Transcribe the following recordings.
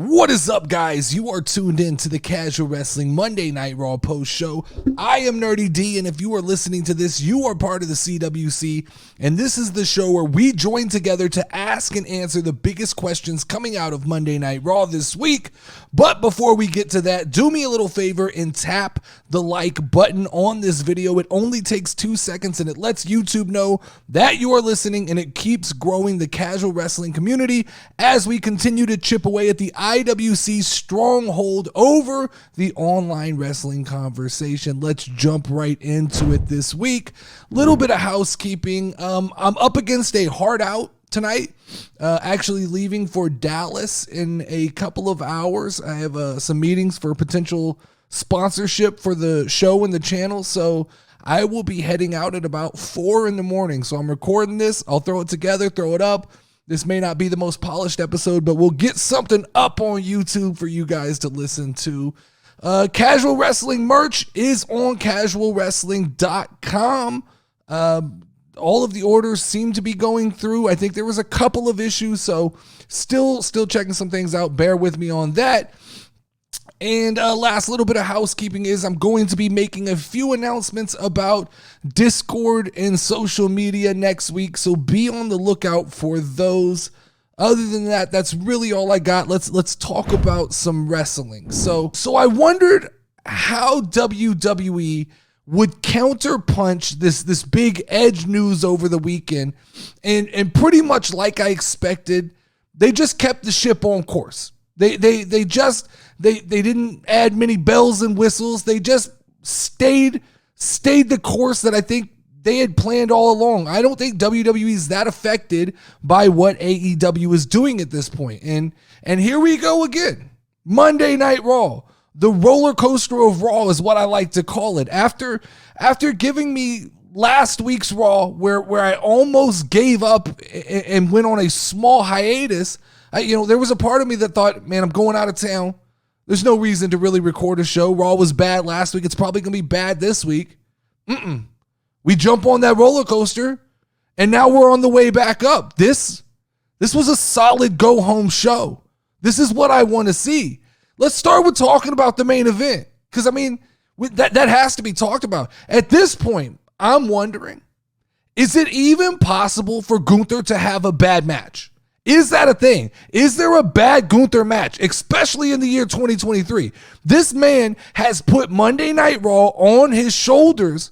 What is up, guys? You are tuned in to the Casual Wrestling Monday Night Raw post show. I am NerdyD, and if you are listening to this, you are part of the CWC, and this is the show where we join together to ask and answer the biggest questions coming out of Monday Night Raw this week. But before we get to that, do me a little favor and tap the like button on this video. It only takes 2 seconds, and it lets YouTube know that you are listening, and it keeps growing the casual wrestling community as we continue to chip away at the IWC stronghold over the online wrestling conversation. Let's jump right into it this week. Little bit of housekeeping. I'm up against a hard out tonight, actually leaving for Dallas in a couple of hours. I have some meetings for potential sponsorship for the show and the channel, so I will be heading out at about 4 in the morning. So I'm recording this. I'll throw it together, throw it up. This may not be the most polished episode, but we'll get something up on YouTube for you guys to listen to. Casual Wrestling merch is on casualwrestling.com. All of the orders seem to be going through. I think there was a couple of issues, so still checking some things out. Bear with me on that. And last little bit of housekeeping is I'm going to be making a few announcements about Discord and social media next week, so be on the lookout for those. Other than that, that's really all I got. Let's talk about some wrestling. So I wondered how WWE would counterpunch this big Edge news over the weekend, and pretty much like I expected, they just kept the ship on course. They didn't add many bells and whistles. They just stayed the course that I think they had planned all along. I don't think WWE is that affected by what AEW is doing at this point. And here we go again. Monday Night Raw. The roller coaster of Raw is what I like to call it. After giving me last week's Raw, where I almost gave up and went on a small hiatus, there was a part of me that thought, man, I'm going out of town. There's no reason to really record a show. Raw was bad last week. It's probably going to be bad this week. We jump on that roller coaster, and now we're on the way back up. This was a solid go-home show. This is what I want to see. Let's start with talking about the main event, because, that has to be talked about. At this point, I'm wondering, is it even possible for Gunther to have a bad match? Is that a thing? Is there a bad Gunther match, especially in the year 2023? This man has put Monday Night Raw on his shoulders,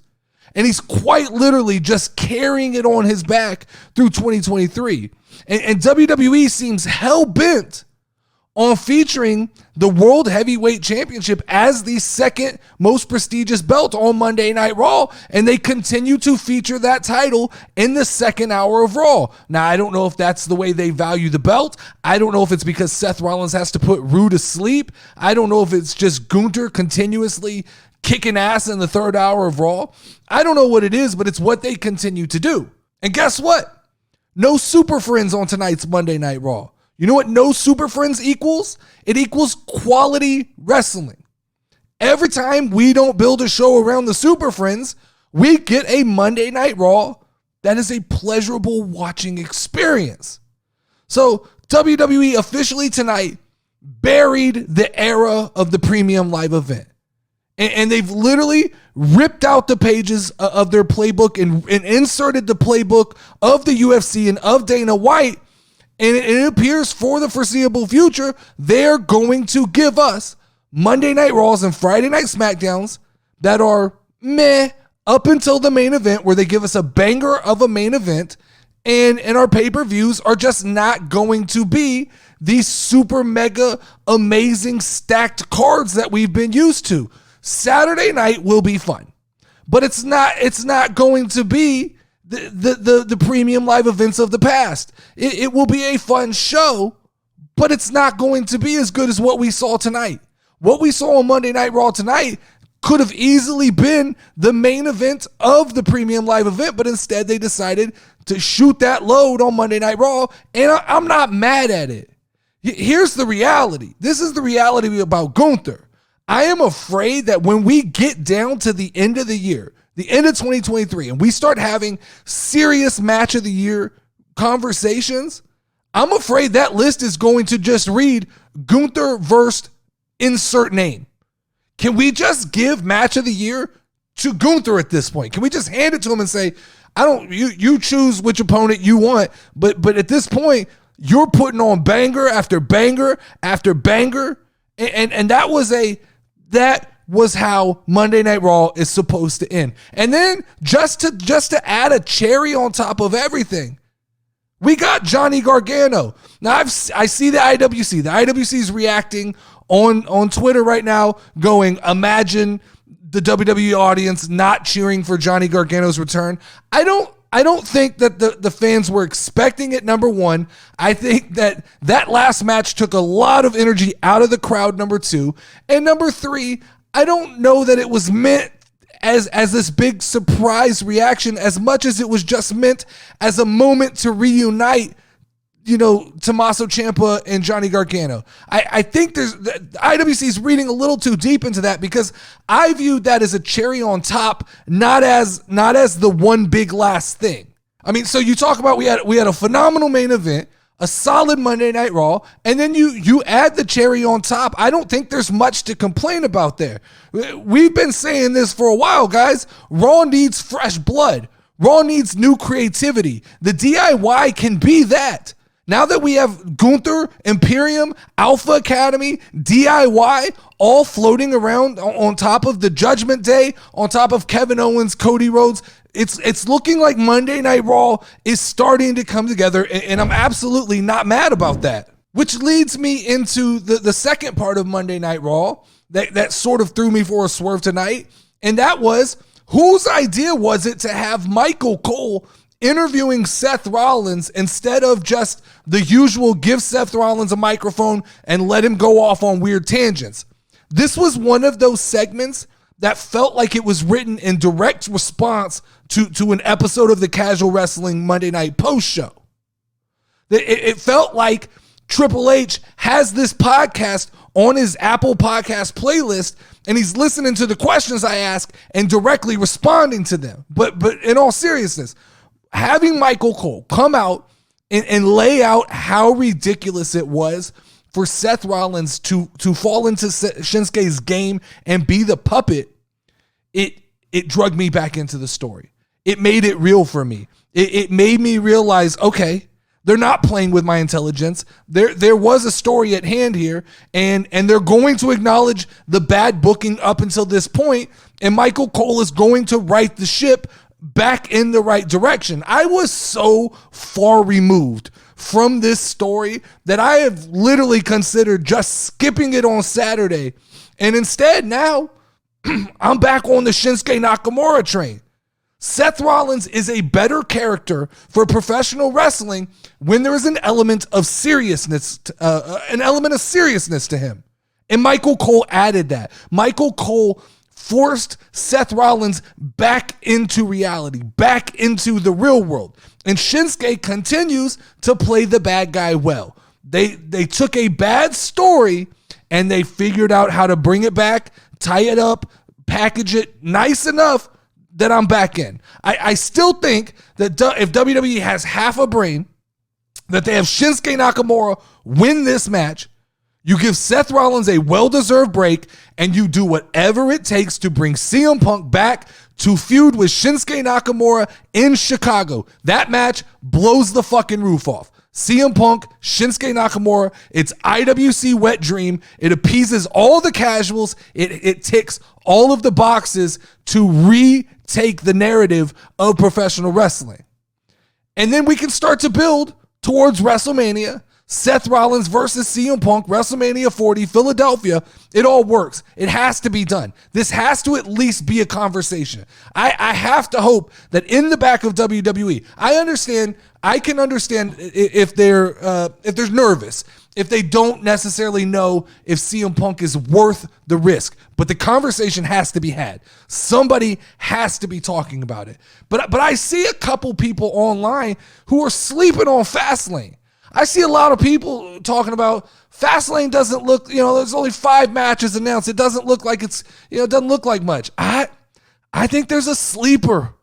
and he's quite literally just carrying it on his back through 2023. And WWE seems hell-bent on featuring the World Heavyweight Championship as the second most prestigious belt on Monday Night Raw, and they continue to feature that title in the second hour of Raw. Now, I don't know if that's the way they value the belt. I don't know if it's because Seth Rollins has to put Rue to sleep. I don't know if it's just Gunther continuously kicking ass in the third hour of Raw. I don't know what it is, but it's what they continue to do. And guess what? No Super Friends on tonight's Monday Night Raw. You know what no Super Friends equals? It equals quality wrestling. Every time we don't build a show around the Super Friends, we get a Monday Night Raw that is a pleasurable watching experience. So WWE officially tonight buried the era of the premium live event. And they've literally ripped out the pages of their playbook and inserted the playbook of the UFC and of Dana White. And it appears for the foreseeable future, they're going to give us Monday Night Raws and Friday Night SmackDowns that are meh up until the main event, where they give us a banger of a main event, and our pay-per-views are just not going to be these super mega amazing stacked cards that we've been used to. Saturday night will be fun, but it's not going to be the premium live events of the past. It will be a fun show, but it's not going to be as good as what we saw tonight. What we saw on Monday Night Raw tonight could have easily been the main event of the premium live event, but instead they decided to shoot that load on Monday Night Raw, and I'm not mad at it. Here's the reality. This is the reality about Gunther. I am afraid that when we get down to the end of the year, the end of 2023, and we start having serious match of the year conversations, I'm afraid that list is going to just read Gunther versus insert name. Can we just give match of the year to Gunther at this point? Can we just hand it to him and say, you choose which opponent you want, but at this point, you're putting on banger after banger after banger. And that was how Monday Night Raw is supposed to end. And then just to add a cherry on top of everything, we got Johnny Gargano. Now I see the IWC. The IWC is reacting on Twitter right now, going, imagine the WWE audience not cheering for Johnny Gargano's return. I don't think that the fans were expecting it, number one. I think that last match took a lot of energy out of the crowd, number two. And number three, I don't know that it was meant as this big surprise reaction as much as it was just meant as a moment to reunite, Tommaso Ciampa and Johnny Gargano. I think the IWC is reading a little too deep into that, because I viewed that as a cherry on top, not as the one big last thing. I mean, so you talk about we had a phenomenal main event, a solid Monday Night Raw, and then you add the cherry on top. I don't think there's much to complain about there. We've been saying this for a while, guys. Raw needs fresh blood. Raw needs new creativity. The DIY can be that. Now that we have Gunther, Imperium, Alpha Academy, DIY, all floating around on top of the Judgment Day, on top of Kevin Owens, Cody Rhodes, it's looking like Monday Night Raw is starting to come together, and I'm absolutely not mad about that. Which leads me into the second part of Monday Night Raw that sort of threw me for a swerve tonight, and that was, whose idea was it to have Michael Cole interviewing Seth Rollins instead of just the usual give Seth Rollins a microphone and let him go off on weird tangents? This was one of those segments that felt like it was written in direct response to an episode of the Casual Wrestling Monday Night Post Show. It felt like Triple H has this podcast on his Apple Podcast playlist, and he's listening to the questions I ask and directly responding to them. But in all seriousness, having Michael Cole come out and lay out how ridiculous it was for Seth Rollins to fall into Shinsuke's game and be the puppet, it drugged me back into the story. It made it real for me. It made me realize, okay, they're not playing with my intelligence. There was a story at hand here, and they're going to acknowledge the bad booking up until this point, and Michael Cole is going to right the ship back in the right direction. I was so far removed from this story that I have literally considered just skipping it on Saturday. And instead now, I'm back on the Shinsuke Nakamura train. Seth Rollins is a better character for professional wrestling when there is an element of seriousness, to him. And Michael Cole added that. Michael Cole forced Seth Rollins back into reality, back into the real world. And Shinsuke continues to play the bad guy well. They took a bad story and they figured out how to bring it back, tie it up, package it nice enough that I'm back in. I still think that if WWE has half a brain, that they have Shinsuke Nakamura win this match, you give Seth Rollins a well-deserved break, and you do whatever it takes to bring CM Punk back to feud with Shinsuke Nakamura in Chicago. That match blows the fucking roof off. CM Punk, Shinsuke Nakamura, it's IWC wet dream. It appeases all the casuals. It ticks all of the boxes to retake the narrative of professional wrestling. And then we can start to build towards WrestleMania. Seth Rollins versus CM Punk, WrestleMania 40, Philadelphia. It all works. It has to be done. This has to at least be a conversation. I have to hope that in the back of WWE, I can understand if they're nervous, if they don't necessarily know if CM Punk is worth the risk. But the conversation has to be had. Somebody has to be talking about it. But I see a couple people online who are sleeping on Fastlane. I see a lot of people talking about Fastlane doesn't look, there's only 5 matches announced. It doesn't look like it doesn't look like much. I think there's a sleeper.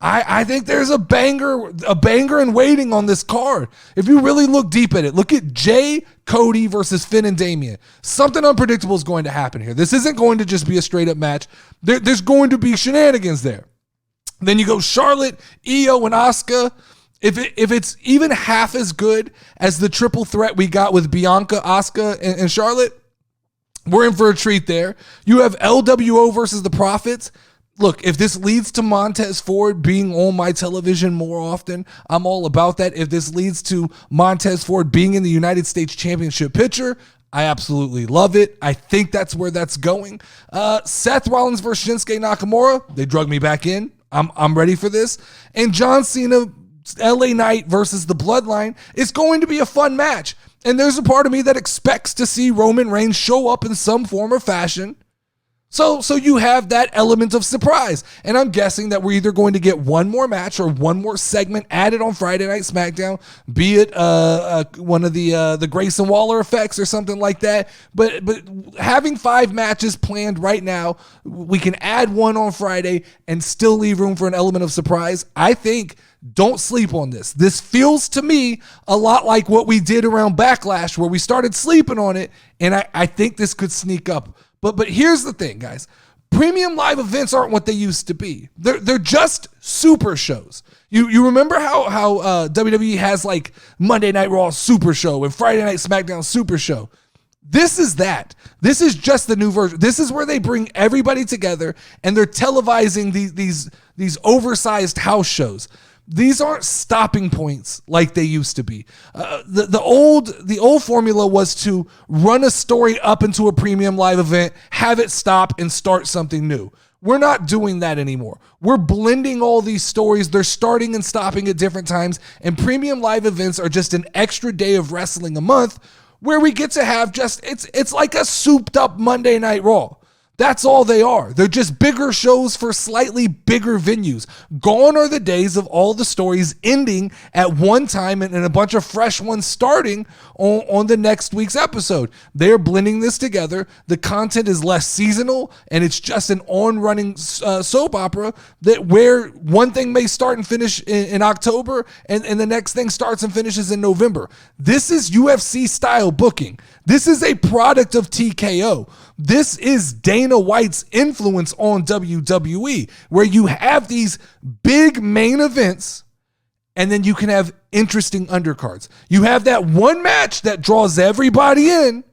I think there's a banger in waiting on this card. If you really look deep at it, look at Jay, Cody versus Finn and Damian. Something unpredictable is going to happen here. This isn't going to just be a straight up match. There's going to be shenanigans there. Then you go Charlotte, Io, and Asuka. If it's even half as good as the triple threat we got with Bianca, Asuka, and Charlotte, we're in for a treat there. You have LWO versus the Profits. Look, if this leads to Montez Ford being on my television more often, I'm all about that. If this leads to Montez Ford being in the United States Championship picture, I absolutely love it. I think that's where that's going. Seth Rollins versus Shinsuke Nakamura. They drug me back in. I'm ready for this. And John Cena, LA Knight versus the Bloodline. It's going to be a fun match. And there's a part of me that expects to see Roman Reigns show up in some form or fashion. So you have that element of surprise. And I'm guessing that we're either going to get one more match or one more segment added on Friday Night SmackDown, be it one of the Grayson Waller effects or something like that. But having 5 matches planned right now, we can add one on Friday and still leave room for an element of surprise. I think don't sleep on this. This feels to me a lot like what we did around Backlash, where we started sleeping on it, and I think this could sneak up. But here's the thing, guys. Premium live events aren't what they used to be. They're just super shows. You remember how WWE has like Monday Night Raw Super Show and Friday Night SmackDown Super Show? This is that. This is just the new version. This is where they bring everybody together and they're televising these oversized house shows. These aren't stopping points like they used to be. The old formula was to run a story up into a premium live event, have it stop, and start something new. We're not doing that anymore. We're blending all these stories. They're starting and stopping at different times, and premium live events are just an extra day of wrestling a month where we get to have it's like a souped up Monday Night Raw. That's all they are. They're just bigger shows for slightly bigger venues. Gone are the days of all the stories ending at one time and a bunch of fresh ones starting on the next week's episode. They're blending this together. The content is less seasonal, and it's just an on-running soap opera that where one thing may start and finish in October, and the next thing starts and finishes in November. This is UFC-style booking. This is a product of TKO. This is Dana White's influence on WWE, where you have these big main events and then you can have interesting undercards. You have that one match that draws everybody in,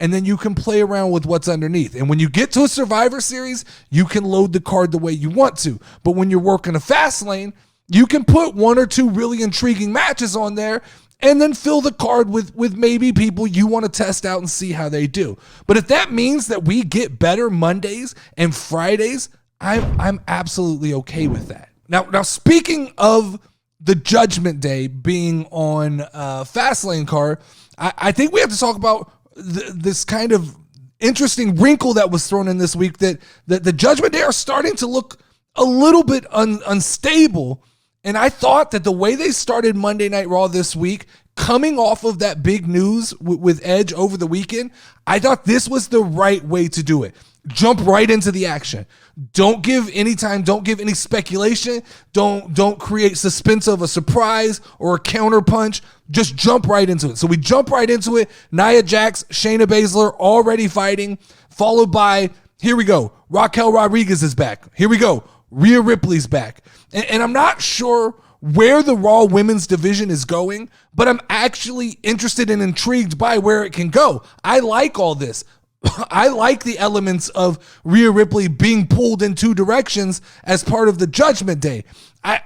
and then you can play around with what's underneath. And when you get to a Survivor Series, you can load the card the way you want to. But when you're working a fast lane, you can put 1 or 2 really intriguing matches on there and then fill the card with maybe people you want to test out and see how they do. But if that means that we get better Mondays and Fridays, I'm absolutely okay with that. Now speaking of the Judgment Day being on Fastlane card, I think we have to talk about this kind of interesting wrinkle that was thrown in this week, that the Judgment Day are starting to look a little bit unstable. And I thought that the way they started Monday Night Raw this week, coming off of that big news with Edge over the weekend, I thought this was the right way to do it. Jump right into the action. Don't give any time. Don't give any speculation. Don't create suspense of a surprise or a counter punch. Just jump right into it. So we jump right into it. Nia Jax, Shayna Baszler already fighting, followed by, here we go, Raquel Rodriguez is back. Here we go, Rhea Ripley's back. And I'm not sure where the Raw women's division is going, but I'm actually interested and intrigued by where it can go. I like all this. I like the elements of Rhea Ripley being pulled in 2 directions as part of the Judgment Day.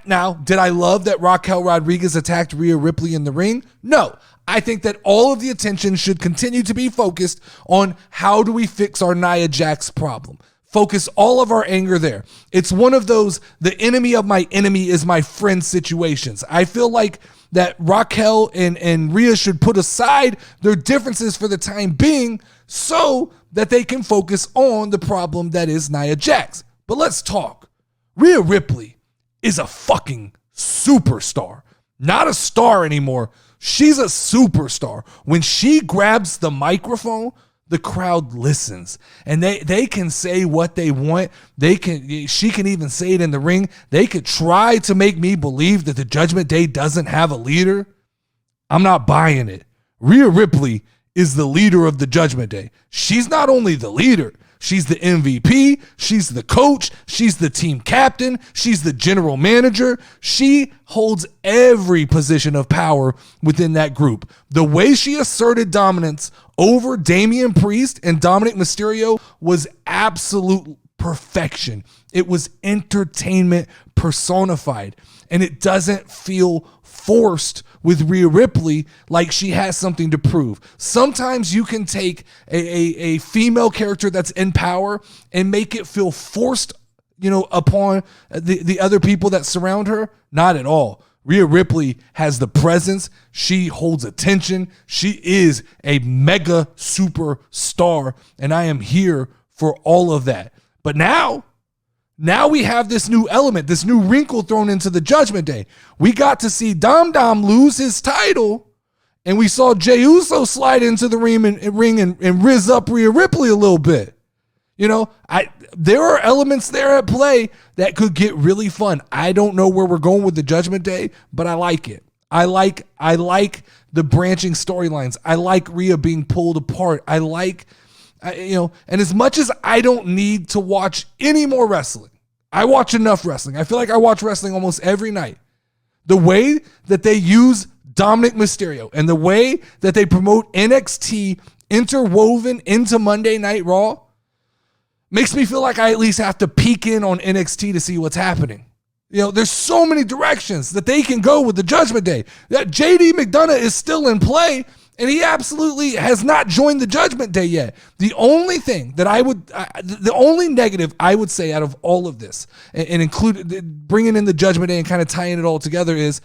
Now, did I love that Raquel Rodriguez attacked Rhea Ripley in the ring? No. I think that all of the attention should continue to be focused on how do we fix our Nia Jax problem. Focus all of our anger there. It's one of those, the enemy of my enemy is my friend situations. I feel like that Raquel and Rhea should put aside their differences for the time being so that they can focus on the problem that is Nia Jax. But let's talk. Rhea Ripley is a fucking superstar. Not a star anymore. She's a superstar. When she grabs the microphone, the crowd listens, and they can say what they want. She can even say it in the ring. They could try to make me believe that the Judgment Day doesn't have a leader. I'm not buying it. Rhea Ripley is the leader of the Judgment Day. She's not only the leader, she's the MVP, she's the coach, she's the team captain, she's the general manager. She holds every position of power within that group. The way she asserted dominance over Damian Priest and Dominic Mysterio was absolute perfection. It was entertainment personified, and it doesn't feel forced with Rhea Ripley like she has something to prove. Sometimes you can take a female character that's in power and make it feel forced, upon the other people that surround her. Not at all. Rhea Ripley has the presence. She holds attention. She is a mega superstar, and I am here for all of that. But now we have this new element, this new wrinkle thrown into the Judgment Day. We got to see Dom lose his title, and we saw Jey Uso slide into the ring and rizz up Rhea Ripley a little bit. There are elements there at play that could get really fun. I don't know where we're going with the Judgment Day, but I like it. I like the branching storylines. I like Rhea being pulled apart. And as much as I don't need to watch any more wrestling, I watch enough wrestling. I feel like I watch wrestling almost every night. The way that they use Dominic Mysterio and the way that they promote NXT interwoven into Monday Night Raw makes me feel like I at least have to peek in on NXT to see what's happening. There's so many directions that they can go with the Judgment Day. That JD McDonough is still in play, and he absolutely has not joined the Judgment Day yet. The only thing that the only negative I would say out of all of this, and include bringing in the Judgment Day and kind of tying it all together, is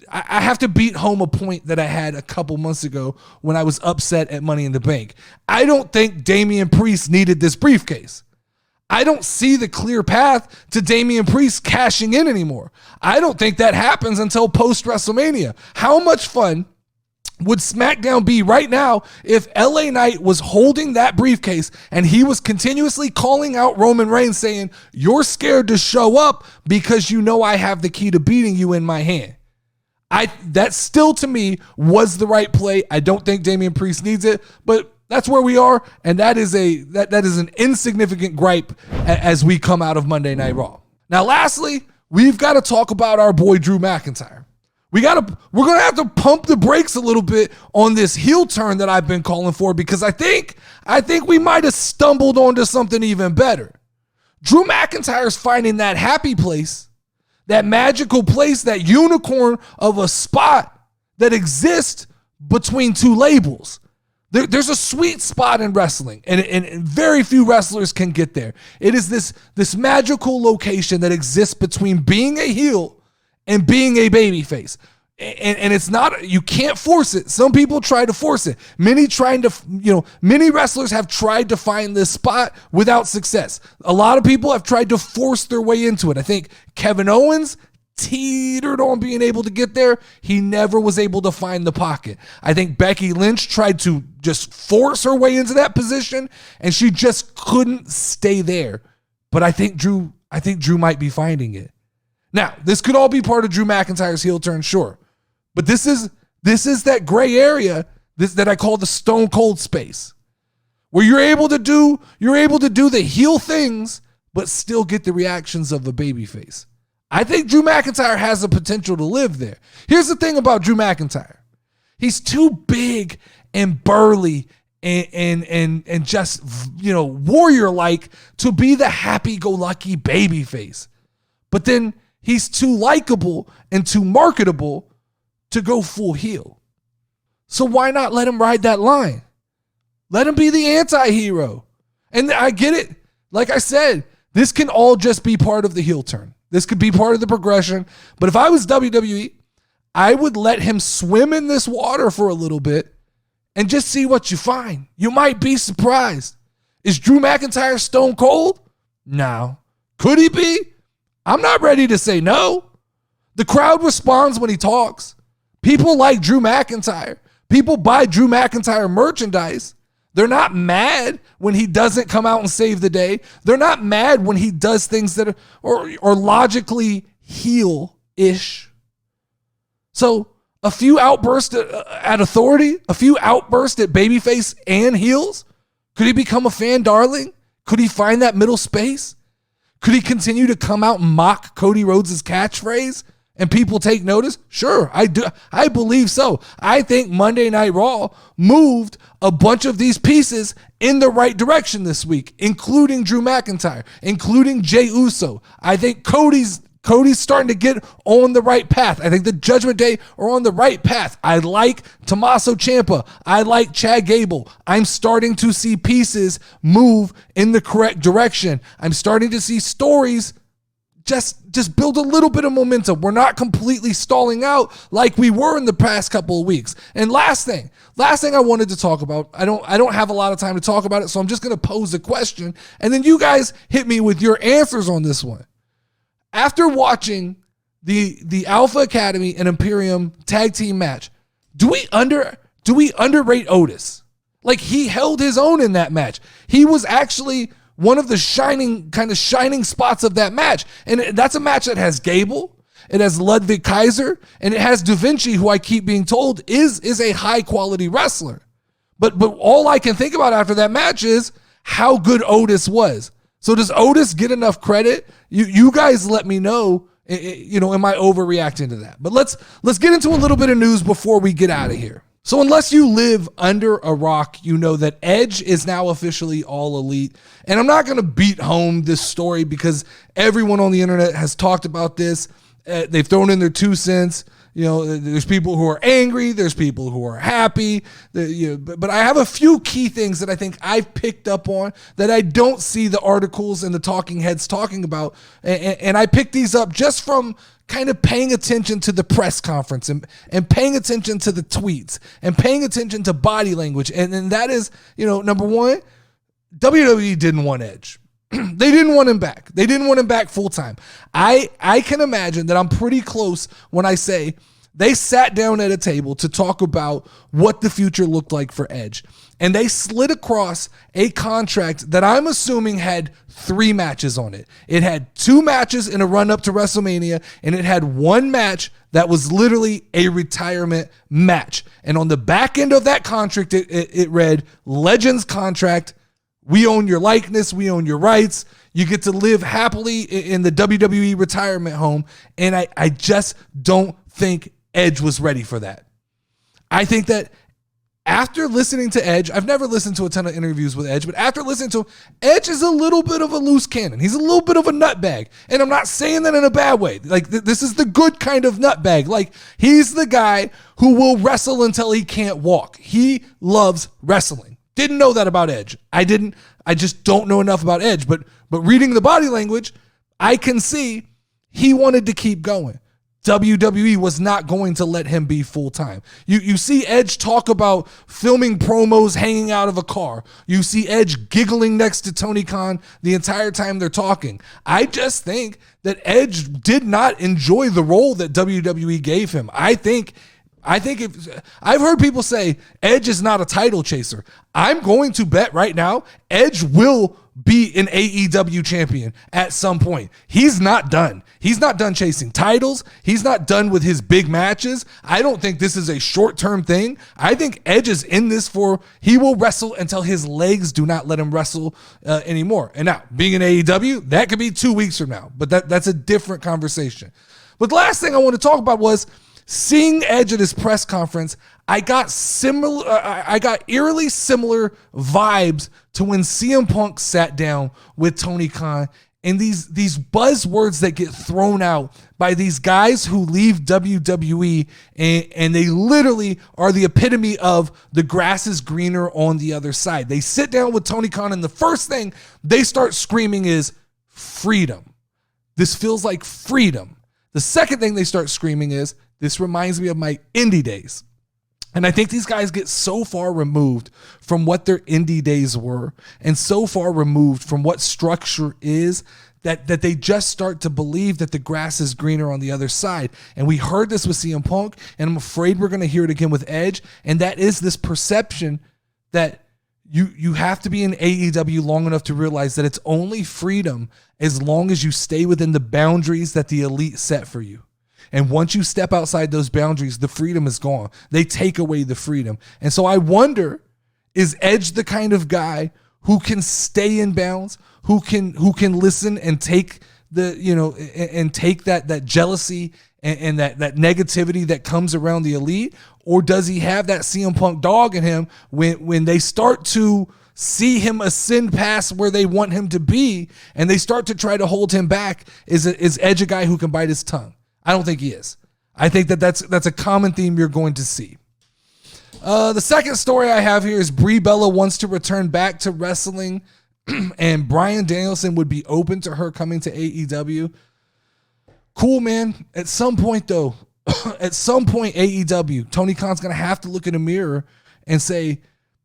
I have to beat home a point that I had a couple months ago when I was upset at Money in the Bank. I don't think Damian Priest needed this briefcase. I don't see the clear path to Damian Priest cashing in anymore. I don't think that happens until post-WrestleMania. How much fun would SmackDown be right now if LA Knight was holding that briefcase and he was continuously calling out Roman Reigns saying, "You're scared to show up because you know I have the key to beating you in my hand"? That still to me was the right play. I don't think Damian Priest needs it, but that's where we are, and that is an insignificant gripe as we come out of Monday Night Raw. Now, lastly, we've got to talk about our boy Drew McIntyre. We're going to have to pump the brakes a little bit on this heel turn that I've been calling for, because I think we might have stumbled onto something even better. Drew McIntyre's finding that happy place, that magical place, that unicorn of a spot that exists between two labels. There's a sweet spot in wrestling, and very few wrestlers can get there. It is this magical location that exists between being a heel and being a babyface. And it's not, you can't force it. Some people try to force it. Many wrestlers have tried to find this spot without success. A lot of people have tried to force their way into it. I think Kevin Owens teetered on being able to get there. He never was able to find the pocket. I think Becky Lynch tried to just force her way into that position, and she just couldn't stay there. But I think Drew might be finding it. Now, this could all be part of Drew McIntyre's heel turn, sure. But this is that gray area that I call the stone cold space, where you're able to do the heel things, but still get the reactions of a babyface. I think Drew McIntyre has the potential to live there. Here's the thing about Drew McIntyre. He's too big and burly and just, warrior-like to be the happy-go-lucky babyface. But then he's too likable and too marketable to go full heel. So why not let him ride that line? Let him be the anti-hero. And I get it. Like I said, this can all just be part of the heel turn. This could be part of the progression. But if I was WWE, I would let him swim in this water for a little bit and just see what you find. You might be surprised. Is Drew McIntyre stone cold? No. Could he be? I'm not ready to say no. The crowd responds when he talks. People like Drew McIntyre. People buy Drew McIntyre merchandise. They're not mad when he doesn't come out and save the day. They're not mad when he does things that are logically heel-ish. So a few outbursts at authority, a few outbursts at babyface and heels. Could he become a fan darling? Could he find that middle space? Could he continue to come out and mock Cody Rhodes' catchphrase and people take notice? Sure, I do. I believe so. I think Monday Night Raw moved a bunch of these pieces in the right direction this week, including Drew McIntyre, including Jey Uso. I think Cody's starting to get on the right path. I think the Judgment Day are on the right path. I like Tommaso Ciampa. I like Chad Gable. I'm starting to see pieces move in the correct direction. I'm starting to see stories just build a little bit of momentum. We're not completely stalling out like we were in the past couple of weeks. And last thing I wanted to talk about, I don't have a lot of time to talk about it, so I'm just going to pose a question, and then you guys hit me with your answers on this one. After watching the Alpha Academy and Imperium tag team match, do we underrate Otis? Like, he held his own in that match. He was actually one of the shining spots of that match. And that's a match that has Gable, it has Ludwig Kaiser, and it has Da Vinci, who I keep being told is a high quality wrestler. But all I can think about after that match is how good Otis was. So does Otis get enough credit? You guys let me know, am I overreacting to that? But let's get into a little bit of news before we get out of here. So unless you live under a rock, you know that Edge is now officially All Elite. And I'm not going to beat home this story because everyone on the internet has talked about this. They've thrown in their 2 cents. There's people who are angry. There's people who are happy. But I have a few key things that I think I've picked up on that I don't see the articles and the talking heads talking about. And I picked these up just from kind of paying attention to the press conference and paying attention to the tweets and paying attention to body language. And that is, number one, WWE didn't want Edge. They didn't want him back. They didn't want him back full time. I can imagine that I'm pretty close when I say they sat down at a table to talk about what the future looked like for Edge. And they slid across a contract that I'm assuming had 3 matches on it. It had 2 matches in a run up to WrestleMania, and it had 1 match that was literally a retirement match. And on the back end of that contract, it read, Legends contract. We own your likeness. We own your rights. You get to live happily in the WWE retirement home. And I just don't think Edge was ready for that. I think that after listening to Edge, I've never listened to a ton of interviews with Edge, but after listening to him, Edge is a little bit of a loose cannon. He's a little bit of a nutbag. And I'm not saying that in a bad way. Like, this is the good kind of nutbag. Like, he's the guy who will wrestle until he can't walk. He loves wrestling. Didn't know that about Edge. I just don't know enough about Edge. But reading the body language, I can see he wanted to keep going. WWE was not going to let him be full-time. You see Edge talk about filming promos hanging out of a car. You see Edge giggling next to Tony Khan the entire time they're talking. I just think that Edge did not enjoy the role that WWE gave him. I think if I've heard people say Edge is not a title chaser. I'm going to bet right now Edge will be an AEW champion at some point. He's not done. He's not done chasing titles. He's not done with his big matches. I don't think this is a short-term thing. I think Edge is in this he will wrestle until his legs do not let him wrestle anymore. And now, being in AEW, that could be 2 weeks from now, but that's a different conversation. But the last thing I want to talk about was seeing Edge at his press conference. I got eerily similar vibes to when CM Punk sat down with Tony Khan, and these buzzwords that get thrown out by these guys who leave WWE, and they literally are the epitome of the grass is greener on the other side. They sit down with Tony Khan, and the first thing they start screaming is freedom. This feels like freedom. The second thing they start screaming is, this reminds me of my indie days. And I think these guys get so far removed from what their indie days were and so far removed from what structure is that they just start to believe that the grass is greener on the other side. And we heard this with CM Punk, and I'm afraid we're going to hear it again with Edge. And that is this perception that you have to be in AEW long enough to realize that it's only freedom as long as you stay within the boundaries that the elite set for you. And once you step outside those boundaries, the freedom is gone. They take away the freedom. And so I wonder, is Edge the kind of guy who can stay in bounds, who can listen and take and take that jealousy and that negativity that comes around the elite? Or does he have that CM Punk dog in him when they start to see him ascend past where they want him to be and they start to try to hold him back? Is Edge a guy who can bite his tongue? I don't think he is. I think that's a common theme you're going to see. The second story I have here is Brie Bella wants to return back to wrestling and Bryan Danielson would be open to her coming to AEW. Cool, man. At some point, though, AEW, Tony Khan's going to have to look in a mirror and say,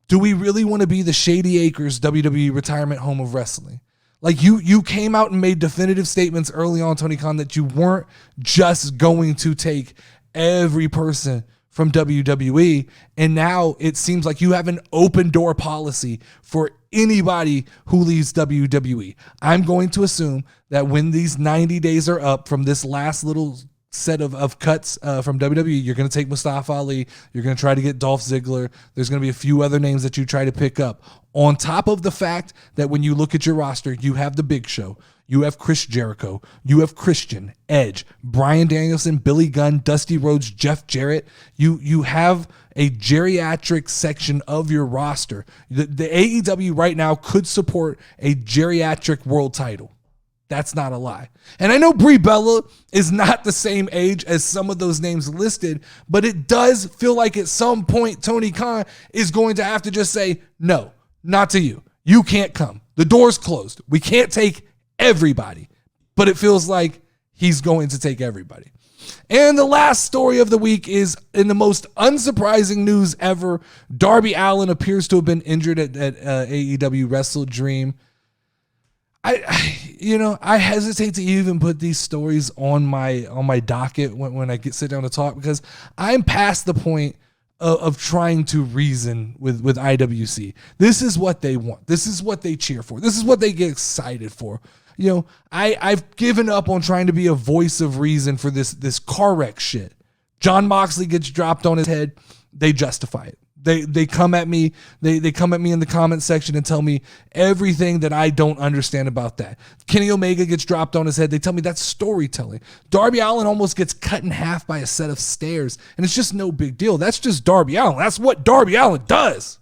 do we really want to be the Shady Acres WWE retirement home of wrestling? Like you came out and made definitive statements early on, Tony Khan, that you weren't just going to take every person from WWE. And now it seems like you have an open door policy for anybody who leaves WWE. I'm going to assume that when these 90 days are up from this last little set of cuts from WWE, you're going to take Mustafa Ali. You're going to try to get Dolph Ziggler. There's going to be a few other names that you try to pick up. On top of the fact that when you look at your roster, you have the Big Show, you have Chris Jericho, you have Christian, Edge, Bryan Danielson, Billy Gunn, Dusty Rhodes, Jeff Jarrett. You have a geriatric section of your roster. The AEW right now could support a geriatric world title. That's not a lie. And I know Brie Bella is not the same age as some of those names listed, but it does feel like at some point Tony Khan is going to have to just say, no, not to you. You can't come. The door's closed. We can't take everybody. But it feels like he's going to take everybody. And the last story of the week is, in the most unsurprising news ever, Darby Allin appears to have been injured at AEW Wrestle Dream. I hesitate to even put these stories on my docket when I sit down to talk, because I'm past the point of trying to reason with IWC. This is what they want. This is what they cheer for. This is what they get excited for. I've given up on trying to be a voice of reason for this car wreck shit. John Moxley gets dropped on his head. They justify it. They come at me. They come at me in the comment section and tell me everything that I don't understand about that. Kenny Omega gets dropped on his head. They tell me that's storytelling. Darby Allin almost gets cut in half by a set of stairs, and it's just no big deal. That's just Darby Allin. That's what Darby Allin does.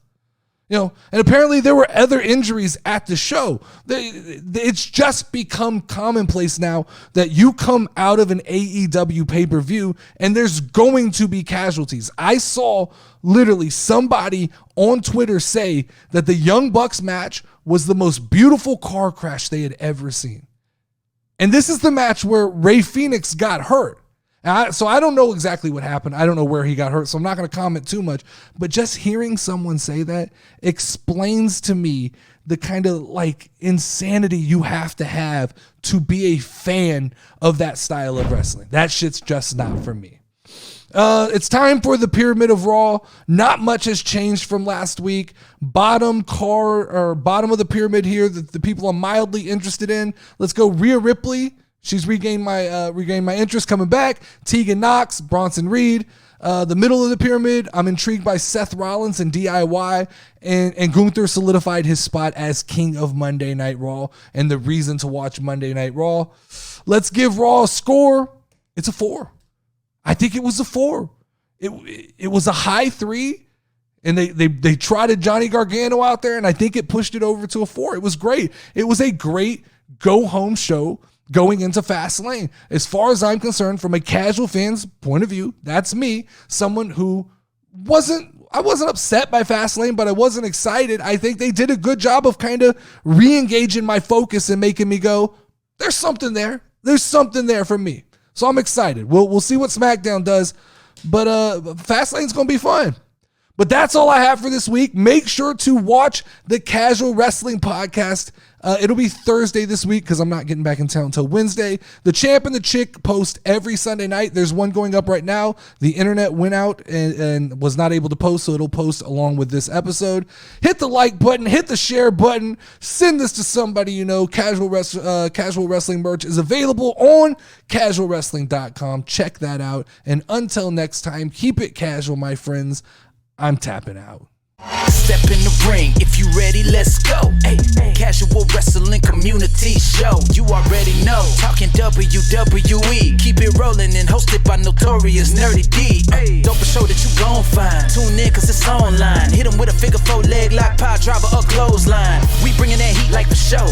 And apparently there were other injuries at the show. It's just become commonplace now that you come out of an AEW pay-per-view and there's going to be casualties. I saw literally somebody on Twitter say that the Young Bucks match was the most beautiful car crash they had ever seen. And this is the match where Rey Fenix got hurt. So I don't know exactly what happened. I don't know where he got hurt, so I'm not going to comment too much. But just hearing someone say that explains to me the kind of insanity you have to be a fan of that style of wrestling. That shit's just not for me. It's time for the Pyramid of Raw. Not much has changed from last week. Bottom of the pyramid here, the people I'm mildly interested in. Let's go Rhea Ripley. She's regained my interest, coming back. Tegan Knox, Bronson Reed. The middle of the pyramid, I'm intrigued by Seth Rollins and DIY, and Gunther solidified his spot as King of Monday Night Raw and the reason to watch Monday Night Raw. Let's give Raw a score. It's a 4. I think it was a 4. It was a high 3, and they trotted Johnny Gargano out there, and I think it pushed it over to a 4. It was great. It was a great go-home show going into Fastlane. As far as I'm concerned, from a casual fan's point of view, that's me, someone who I wasn't upset by Fastlane, but I wasn't excited. I think they did a good job of kind of re-engaging my focus and making me go, there's something there. There's something there for me. So I'm excited. We'll see what SmackDown does, but Fastlane's going to be fun. But that's all I have for this week. Make sure to watch the Casual Wrestling Podcast. It'll be Thursday this week because I'm not getting back in town until Wednesday. The Champ and the Chick post every Sunday night. There's one going up right now. The internet went out and was not able to post, so it'll post along with this episode. Hit the like button. Hit the share button. Send this to somebody you know. Casual Wrestling merch is available on casualwrestling.com. Check that out. And until next time, keep it casual, my friends. I'm tapping out. Step in the ring, if you ready, let's go. Ay, Casual Wrestling Community Show. You already know, talking WWE. Keep it rolling and hosted by Notorious NerdyD. Dope show that you gon' find. Tune in cause it's online. Hit 'em with a figure 4 leg lock, power driver or clothesline. We bringing that heat like the show.